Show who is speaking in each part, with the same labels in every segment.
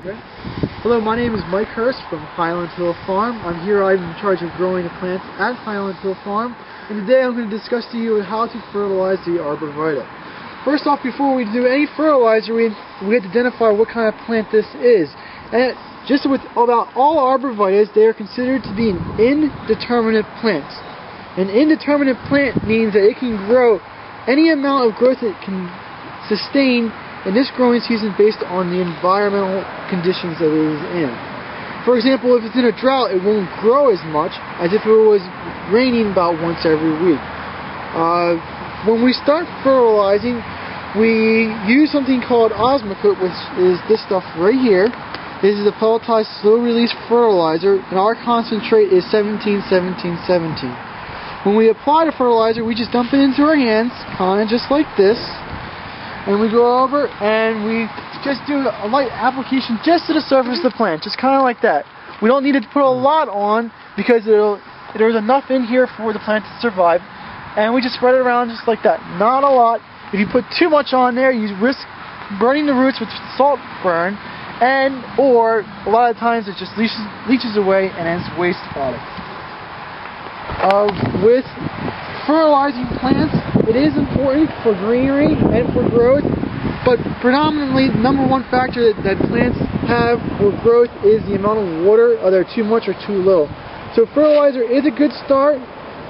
Speaker 1: Okay. Hello, my name is Mike Hurst from Highland Farm. I'm in charge of growing the plants at Highland Farm, and today I'm going to discuss to you how to fertilize the Arborvitae. First off, before we do any fertilizer, we have to identify what kind of plant this is. And just with about all Arborvitaes, they are considered to be an indeterminate plant. An indeterminate plant means that it can grow any amount of growth it can sustain in this growing season based on the environmental conditions that it is in. For example, if it's in a drought, it won't grow as much as if it was raining about once every week. When we start fertilizing, we use something called Osmocote, which is this stuff right here. This is a pelletized slow-release fertilizer, and our concentrate is 17-17-17. When we apply the fertilizer, we just dump it into our hands, kind of just like this. And we go over and we just do a light application just to the surface of the plant, just kind of like that. We don't need to put a lot on because there's enough in here for the plant to survive. And we just spread it around just like that. Not a lot. If you put too much on there, you risk burning the roots with salt burn, or a lot of times it just leaches away and ends waste product. With fertilizing plants, it is important for greenery and for growth, but predominantly the number one factor that plants have for growth is the amount of water, either too much or too little. So fertilizer is a good start,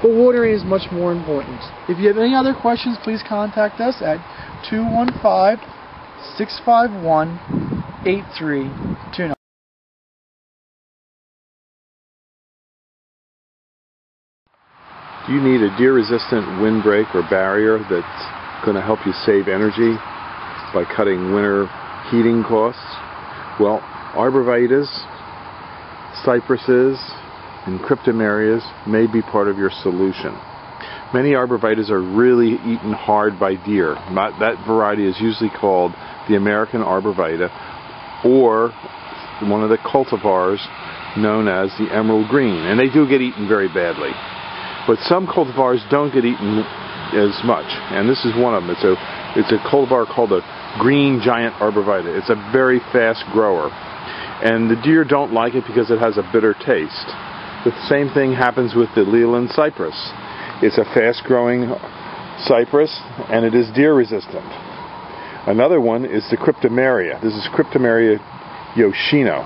Speaker 1: but watering is much more important. If you have any other questions, please contact us at 215-651-8329.
Speaker 2: Do you need a deer-resistant windbreak or barrier that's going to help you save energy by cutting winter heating costs? Well, Arborvitaes, cypresses, and cryptomerias may be part of your solution. Many Arborvitaes are really eaten hard by deer. That variety is usually called the American Arborvitae, or one of the cultivars known as the emerald green, and they do get eaten very badly. But some cultivars don't get eaten as much, and this is one of them. It's a cultivar called a green giant Arborvitae. It's a very fast grower, and the deer don't like it because it has a bitter taste. The same thing happens with the Highland cypress. It's a fast-growing cypress, and it is deer-resistant. Another one is the cryptomeria. This is Cryptomeria yoshino.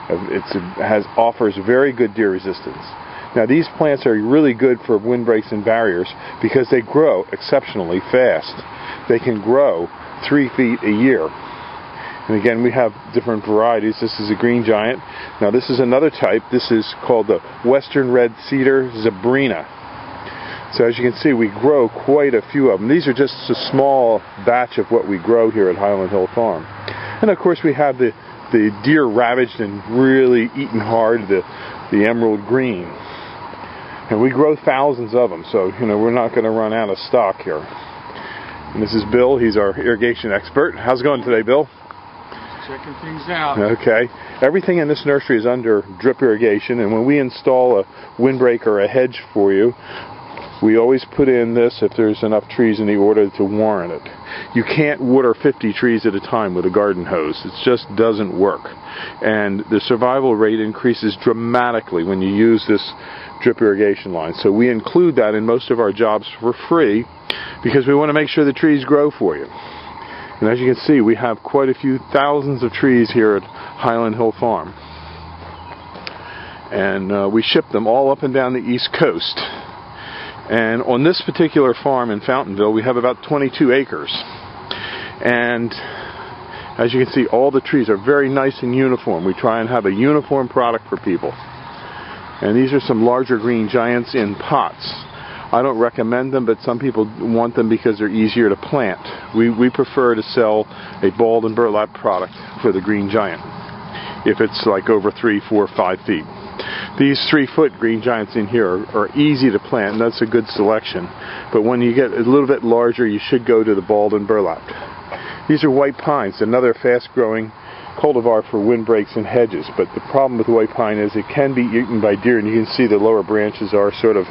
Speaker 2: It offers very good deer resistance. Now, these plants are really good for windbreaks and barriers because they grow exceptionally fast. They can grow 3 feet a year. And again, we have different varieties. This is a green giant. Now, this is another type. This is called the Western Red Cedar Zebrina. So as you can see, we grow quite a few of them. These are just a small batch of what we grow here at Highland Hill Farm. And of course, we have the deer ravaged and really eaten hard, the emerald green. And we grow thousands of them, so we're not going to run out of stock here. And this is Bill. He's our irrigation expert. How's it going today, Bill?
Speaker 3: Checking things out.
Speaker 2: Okay. Everything in this nursery is under drip irrigation, and when we install a windbreak or a hedge for you, we always put in this if there's enough trees in the order to warrant it. You can't water 50 trees at a time with a garden hose. It just doesn't work. And the survival rate increases dramatically when you use this drip irrigation line. So we include that in most of our jobs for free because we want to make sure the trees grow for you. And as you can see, we have quite a few thousands of trees here at Highland Hill Farm. And we ship them all up and down the East Coast. And on this particular farm in Fountainville, we have about 22 acres. And as you can see, all the trees are very nice and uniform. We try and have a uniform product for people. And these are some larger green giants in pots. I don't recommend them, but some people want them because they're easier to plant. We prefer to sell a balled and burlap product for the green giant if it's like over 3, 4, 5 feet. These 3-foot green giants in here are easy to plant, and that's a good selection. But when you get a little bit larger, you should go to the balled and burlap. These are white pines, another fast-growing cultivar for windbreaks and hedges. But the problem with white pine is it can be eaten by deer, and you can see the lower branches are sort of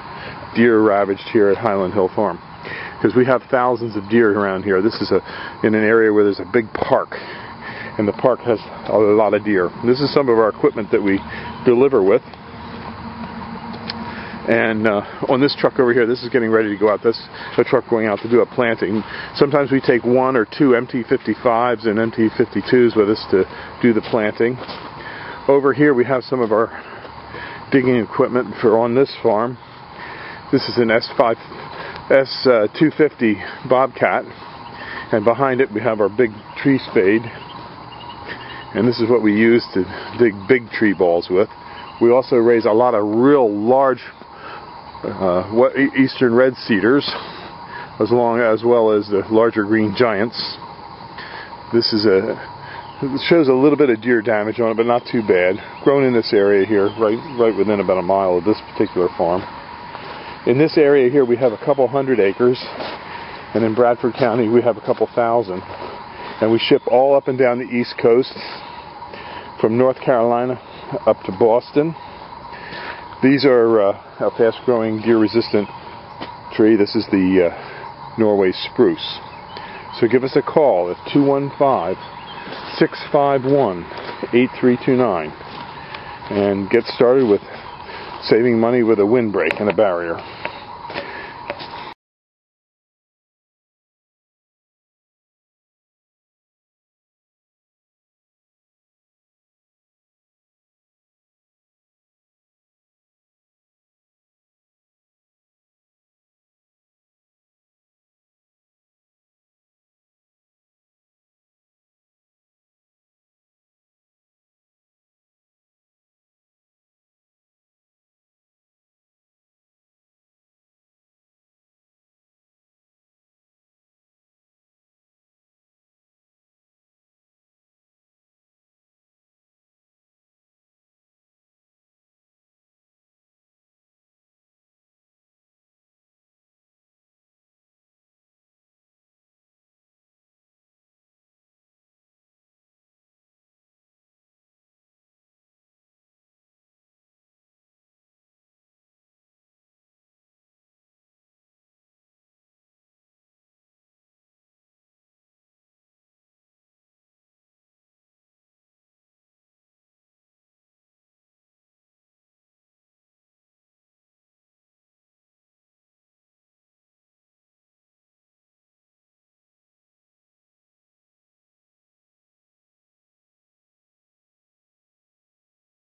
Speaker 2: deer ravaged here at Highland Hill Farm. Because we have thousands of deer around here. This is in an area where there's a big park. and the park has a lot of deer. This is some of our equipment that we deliver with. And on this truck over here, this is getting ready to go out. This is a truck going out to do a planting. Sometimes we take 1 or 2 MT55s and MT52s with us to do the planting. Over here we have some of our digging equipment for on this farm. This is an S250 Bobcat, and behind it we have our big tree spade. And this is what we use to dig big tree balls with. We also raise a lot of real large eastern red cedars, as well as the larger green giants. This is it shows a little bit of deer damage on it, but not too bad. Grown in this area here, right within about a mile of this particular farm. In this area here we have a couple hundred acres, and in Bradford County we have a couple thousand. And we ship all up and down the East Coast, from North Carolina up to Boston. These are a fast-growing, deer-resistant tree. This is the Norway spruce. So give us a call at 215-651-8329 and get started with saving money with a windbreak and a barrier.